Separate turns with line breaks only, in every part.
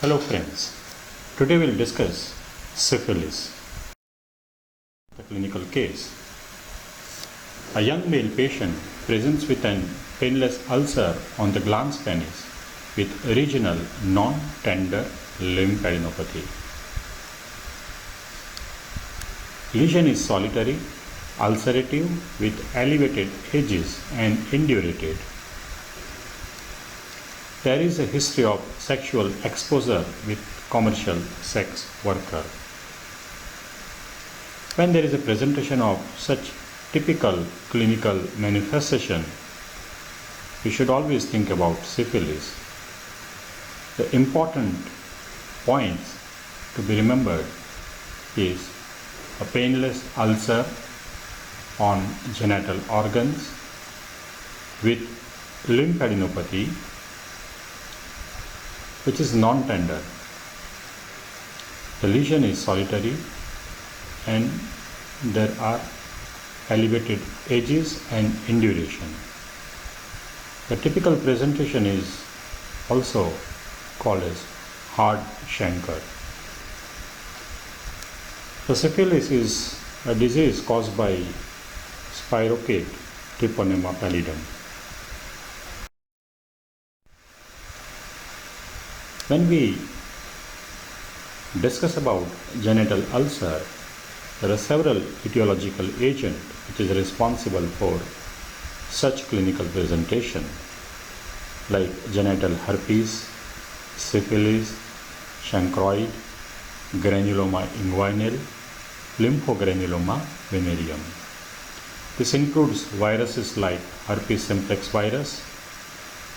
Hello friends, today we'll discuss syphilis. The clinical case. A young male patient presents with an painless ulcer on the glans penis with regional non-tender lymphadenopathy. Lesion is solitary, ulcerative with elevated edges and indurated. There is a history of sexual exposure with commercial sex worker. When there is a presentation of such typical clinical manifestation, we should always think about syphilis. The important points to be remembered is a painless ulcer on genital organs with lymphadenopathy which is non-tender. The lesion is solitary and there are elevated edges and induration. The typical presentation is also called as hard chancre. The syphilis is a disease caused by Spirochetes treponema pallidum. When we discuss about genital ulcer, there are several etiological agents which is responsible for such clinical presentation like genital herpes, syphilis, chancroid, granuloma inguinal, lymphogranuloma venereum. This includes viruses like herpes simplex virus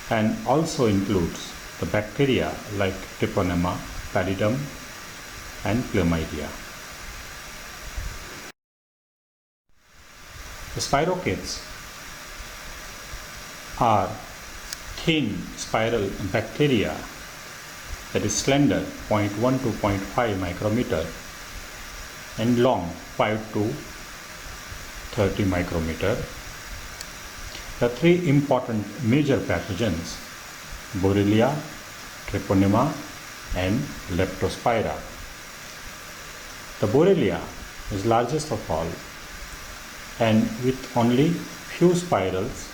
and also includes the bacteria like treponema pallidum and chlamydia. The spirochetes are thin spiral bacteria that is slender 0.1 to 0.5 micrometer and long 5 to 30 micrometer. The three important major pathogens: Borrelia, treponema and leptospira. The Borrelia is largest of all and with only few spirals,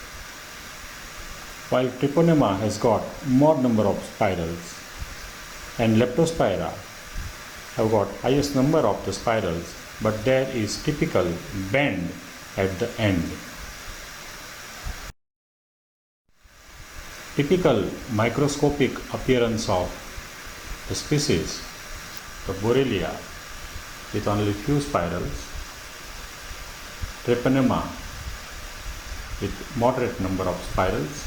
while treponema has got more number of spirals and leptospira have got highest number of the spirals, but there is typical bend at the end. Typical microscopic appearance of the species, the Borrelia with only few spirals, treponema with moderate number of spirals,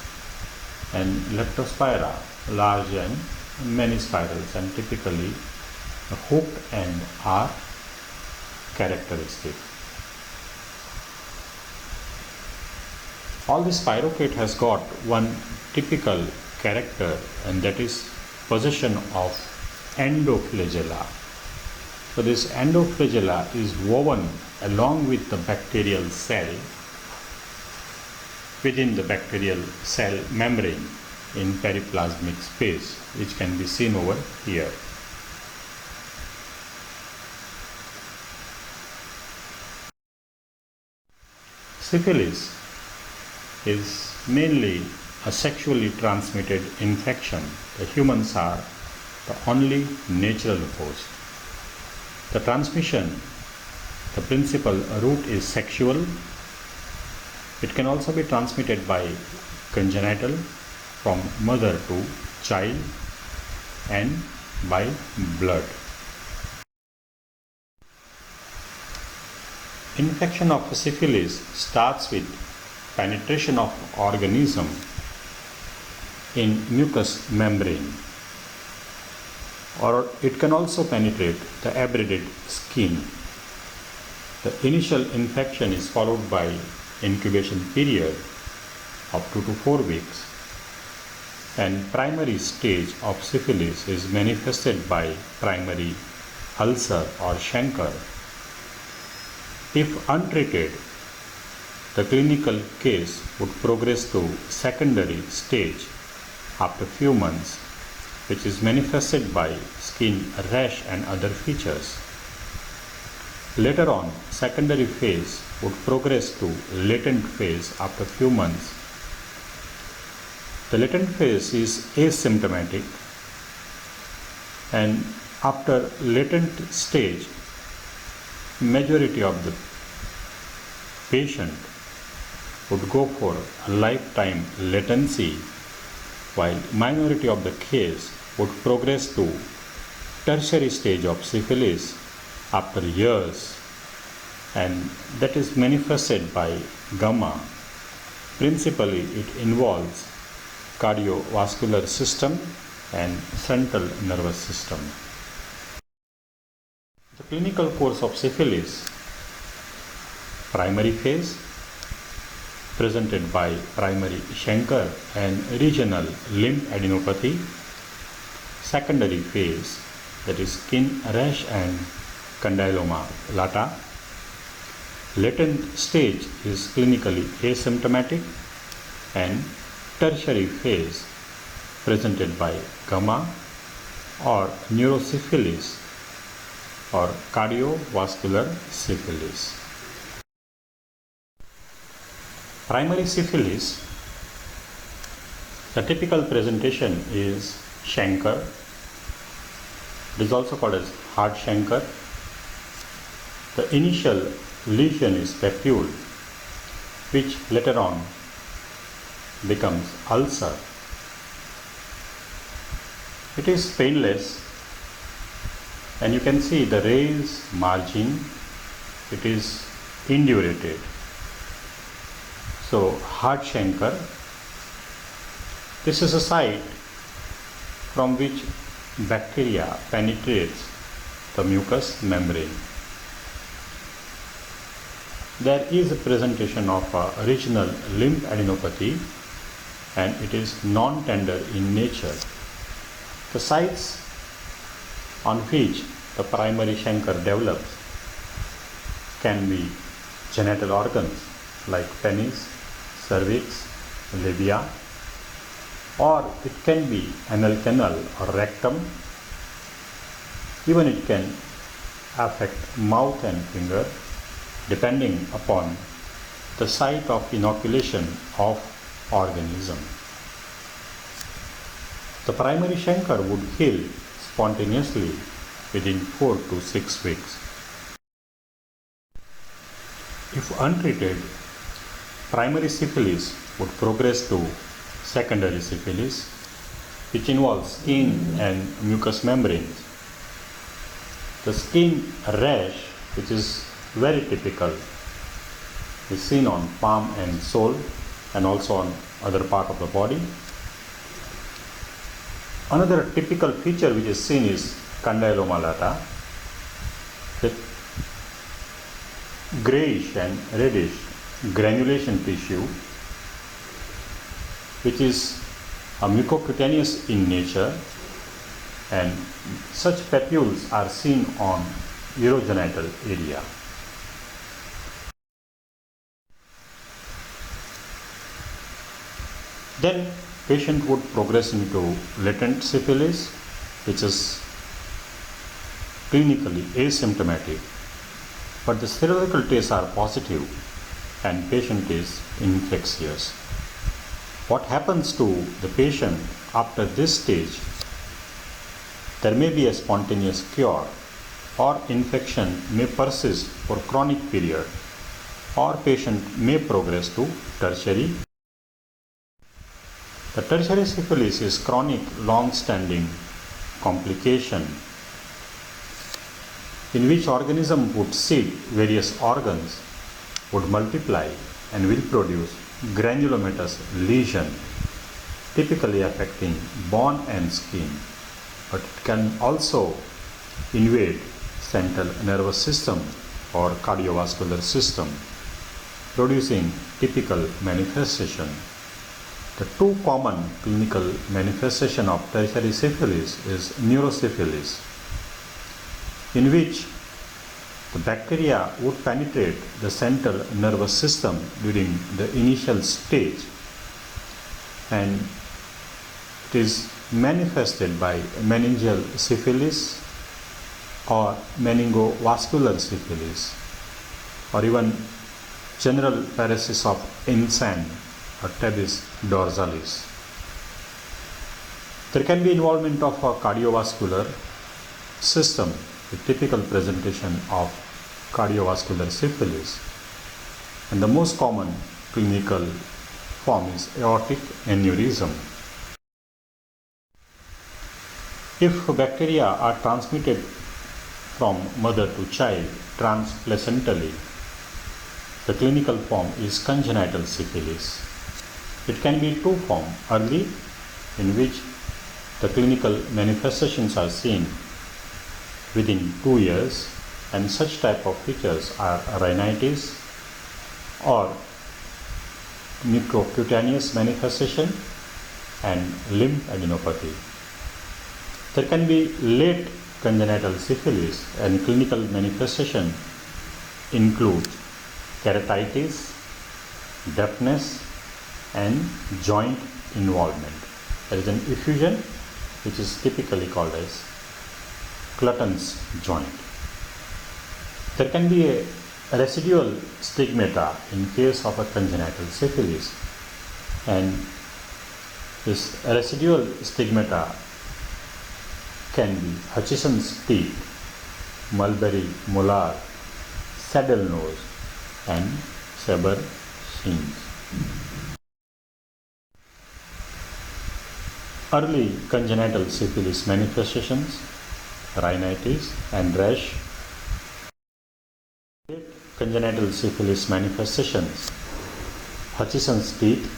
and leptospira large and many spirals, and typically the hooked end are characteristic. All this spirochete has got one typical character, and that is possession of endoflagella. So this endoflagella is woven along with the bacterial cell within the bacterial cell membrane in periplasmic space, which can be seen over here. Syphilis is mainly a sexually transmitted infection. The humans are the only natural host. The transmission, the principal route is sexual. It can also be transmitted by congenital from mother to child and by blood. Infection of syphilis starts with penetration of organism in mucous membrane, or it can also penetrate the abraded skin. The initial infection is followed by incubation period of 2 to 4 weeks, and primary stage of syphilis is manifested by primary ulcer or chancre. If untreated, the clinical case would progress to secondary stage after few months which is manifested by skin rash and other features. Later on, secondary phase would progress to latent phase after few months. The latent phase is asymptomatic, and after latent stage, majority of the patient would go for a lifetime latency, while minority of the case would progress to tertiary stage of syphilis after years, and that is manifested by gamma. Principally, it involves cardiovascular system and central nervous system. The clinical course of syphilis: primary phase, presented by primary chancre and regional lymph adenopathy. Secondary phase, that is skin rash and condyloma lata. Latent stage is clinically asymptomatic, and tertiary phase presented by gamma or neurosyphilis or cardiovascular syphilis. Primary syphilis, the typical presentation is chancre. It is also called as hard chancre. The initial lesion is papule, which later on becomes ulcer. It is painless, and you can see the raised margin. It is indurated. So, hard chancre, this is a site from which bacteria penetrates the mucous membrane. There is a presentation of a regional lymph adenopathy, and it is non-tender in nature. The sites on which the primary chancre develops can be genital organs like penis, cervix, labia, or it can be anal canal or rectum. Even it can affect mouth and finger, depending upon the site of inoculation of organism. The primary chancre would heal spontaneously within 4 to 6 weeks. If untreated, primary syphilis would progress to secondary syphilis, which involves skin and mucous membranes. The skin rash, which is very typical, is seen on palm and sole and also on other part of the body. Another typical feature which is seen is condyloma lata, with grayish and reddish granulation tissue, which is a mucocutaneous in nature, and such papules are seen on urogenital area. Then patient would progress into latent syphilis, which is clinically asymptomatic, but the serological tests are positive and patient is infectious. What happens to the patient after this stage? There may be a spontaneous cure, or infection may persist for chronic period, or patient may progress to tertiary. The tertiary syphilis is chronic, long-standing complication in which organism would seed various organs, would multiply and will produce granulomatous lesion, typically affecting bone and skin, but it can also invade central nervous system or cardiovascular system, producing typical manifestation. The two common clinical manifestation of tertiary syphilis is neurosyphilis, in which the bacteria would penetrate the central nervous system during the initial stage, and it is manifested by meningeal syphilis or meningovascular syphilis, or even general paresis of insane or tabes dorsalis. There can be involvement of a cardiovascular system, the typical presentation of cardiovascular syphilis, and the most common clinical form is aortic aneurysm. If bacteria are transmitted from mother to child transplacentally, the clinical form is congenital syphilis. It can be two forms: early, in which the clinical manifestations are seen within 2 years, and such type of features are rhinitis or mucocutaneous manifestation and limb adenopathy. There can be late congenital syphilis, and clinical manifestation include keratitis, deafness, and joint involvement. There is an effusion which is typically called as Clutton's joint. There can be a residual stigmata in case of a congenital syphilis, and this residual stigmata can be Hutchinson's teeth, mulberry molar, saddle nose, and Seber seams. Early congenital syphilis manifestations: rhinitis and rash. Late congenital syphilis manifestations: Hutchinson's teeth,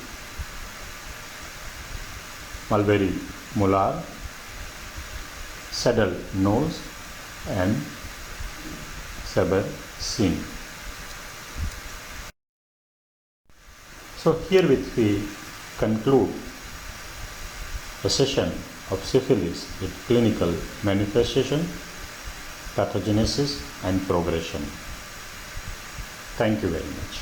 mulberry molar, saddle nose, and Seber seam. So herewith we conclude a session of syphilis with clinical manifestation, pathogenesis, and progression. Thank you very much.